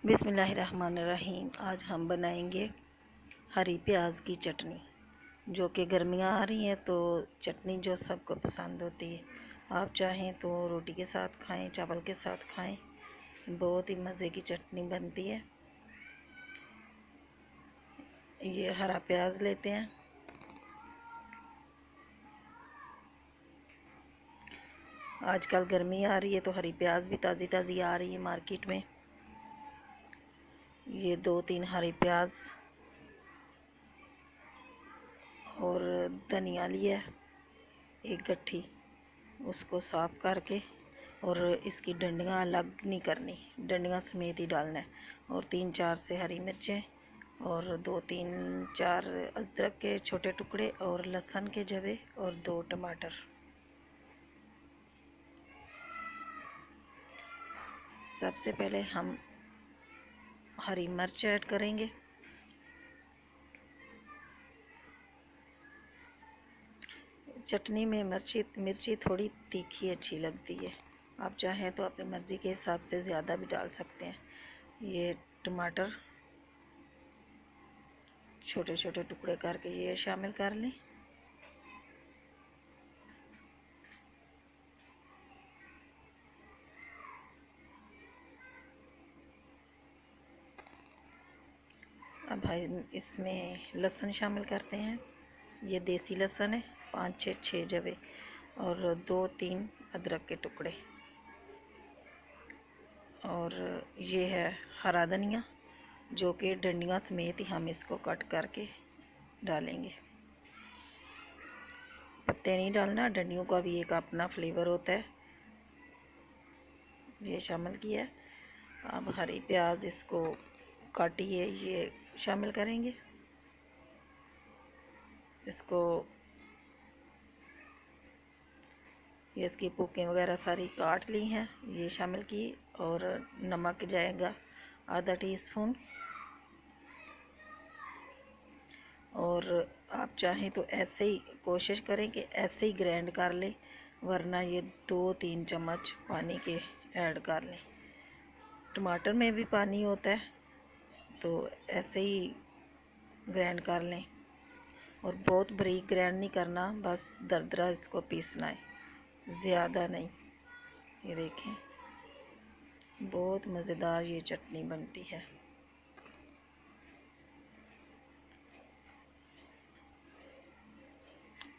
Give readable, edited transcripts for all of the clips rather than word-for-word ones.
बिस्मिल्लाहिर्रहमानिर्रहीम। आज हम बनाएंगे हरी प्याज की चटनी। जो कि गर्मियाँ आ रही हैं तो चटनी जो सबको पसंद होती है। आप चाहें तो रोटी के साथ खाएं, चावल के साथ खाएं, बहुत ही मज़े की चटनी बनती है। ये हरा प्याज लेते हैं। आजकल गर्मी आ रही है तो हरी प्याज भी ताज़ी ताज़ी आ रही है मार्केट में। ये 2-3 हरी प्याज और धनिया लिया एक गट्ठी, उसको साफ़ करके और इसकी डंडियाँ अलग नहीं करनी, डंडियाँ समेत ही डालना है। और 3-4 से हरी मिर्चें और 2-3-4 अदरक के छोटे टुकड़े और लहसुन के जवे और 2 टमाटर। सबसे पहले हम हरी मिर्च ऐड करेंगे। चटनी में मिर्ची थोड़ी तीखी अच्छी लगती है। आप चाहें तो अपनी मर्ज़ी के हिसाब से ज़्यादा भी डाल सकते हैं। ये टमाटर छोटे छोटे टुकड़े करके ये शामिल कर लें। अब भाई इसमें लहसुन शामिल करते हैं। ये देसी लहसुन है, 5-6 जवे और 2-3 अदरक के टुकड़े। और ये है हरा धनिया, जो कि डंडियाँ समेत ही हम इसको कट करके डालेंगे। पत्ते नहीं डालना, डंडियों का भी एक अपना फ्लेवर होता है। ये शामिल किया। अब हरी प्याज इसको काटिए, ये शामिल करेंगे। इसको ये इसकी पूकें वगैरह सारी काट ली हैं, ये शामिल की। और नमक जाएगा आधा टीस्पून। और आप चाहें तो ऐसे ही कोशिश करें कि ऐसे ही ग्राइंड कर लें, वरना ये 2-3 चम्मच पानी के ऐड कर लें। टमाटर में भी पानी होता है तो ऐसे ही ग्राइंड कर लें। और बहुत बारीक ग्राइंड नहीं करना, बस दरदरा इसको पीसना है, ज़्यादा नहीं। ये देखें, बहुत मज़ेदार ये चटनी बनती है।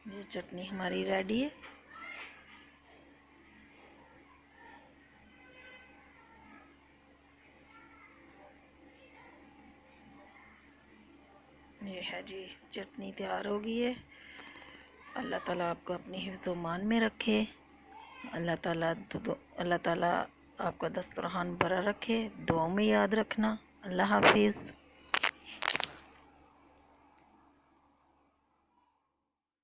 ये चटनी हमारी रेडी है। ये है जी, चटनी तैयार हो गई है। अल्लाह ताला आपको अपनी हिफ्ज़-ओ-मान में रखे। अल्लाह ताला आपका दस्तरखान भरा रखे। दुआओं में याद रखना। अल्लाह हाफिज़।